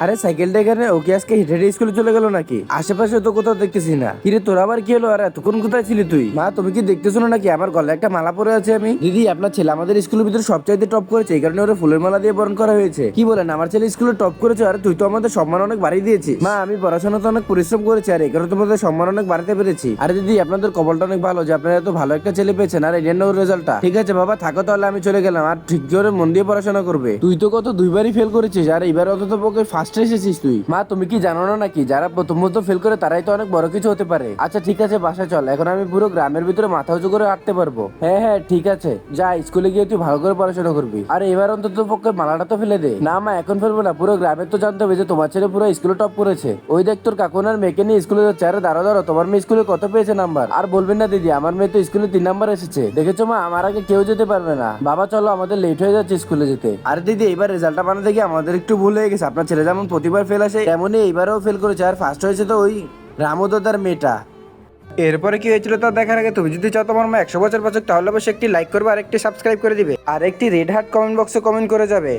আরে সাইকেলটা এখানে ওকে আজকে হেঁটে হেঁটে স্কুলে চলে গেল নাকি? আশেপাশে তো কোথাও দেখতেছি না। কিরে তোর আবার কি হলো? আর এতক্ষণ কোথায় ছিলি তুই? মা তুমি কি দেখতেছো না নাকি আমার গলায় একটা মালা পরে আছে? আমি দিদি আপনার ছেলে আমাদের স্কুলের ভিতরে সবচাইতে টপ করেছে, এই কারণে ওরা ফুলের মালা দিয়ে বরণ করা হয়েছে। কি বলেন আমার ছেলে স্কুলে টপ করেছে? আর তুই তো আমাদের সম্মান অনেক বাড়িয়ে দিয়েছিস। মা আমি পড়াশোনাতে অনেক পরিশ্রম করেছি আর এই কারণে তোমাদের সম্মান অনেক বাড়াতে পেরেছি। আরে দিদি আপনাদের কপালটা অনেক ভালো যে আপনারা এত ভালো একটা ছেলে পেয়েছেন আর এর রেজাল্টটা। ঠিক আছে বাবা থাকো তাহলে আমি চলে গেলাম, আর ঠিক করে মন দিয়ে পড়াশোনা করবে। তুই তো কত দুইবারই ফেল করেছিস আর এবার অন্তত পক্ষে ফার্স্টে এসেছিস তুই। মা তুমি কি জানো না নাকি যারা প্রথমত ফেল করে তারাই তো অনেক বড় কিছু হতে পারে। আচ্ছা ঠিক আছে বাসা চল, এখন আমি পুরো গ্রামের ভিতরে মাথা উঁচু করে হাঁটতে পারবো। হ্যাঁ হ্যাঁ ঠিক আছে, যা স্কুলে গিয়ে তুই ভালো করে পড়াশোনা করবি। আর এবার অন্তত পক্ষে মালাটা তো ফেলে দে। না মা এখন ফেলবো না, পুরো গ্রামের তো জানতে হবে যে তোমার ছেলে পুরো স্কুলে টপ করেছে। ওই দেখ তোর কাকুনার মেয়েকে নিয়ে স্কুলে যাচ্ছে। আরে দাঁড়ো দাঁড়ো, তোমার মেয়ে স্কুলে কত পেয়েছে নাম্বার? আর বলবেন না দিদি আমার মেয়ে তো স্কুলে 3 নাম্বার এসেছে। দেখেছো মা আমার আগে কেউ যেতে পারবে না। বাবা চলো আমাদের লেট হয়ে যাচ্ছে স্কুলে যেতে। আরে দিদি এবার রেজাল্টটা বানাতে গিয়ে আমাদের একটু ভুল হয়ে গেছে। আপনার ছেলে যেমন প্রতিবার ফেল আসে তেমনই এইবারও ফেল করেছে, আর ফার্স্ট হয়েছে তো ওই রামোদার মেয়েটা। এরপরে কি হয়েছিল তা দেখার আগে তুমি যদি চাও তোমার মা 100 বছর বাঁচুক তাহলে অবশ্যই একটি লাইক করবে আর একটি সাবস্ক্রাইব করে দিবে আর একটি রেড হার্ট কমেন্ট বক্সে কমেন্ট করে যাবে।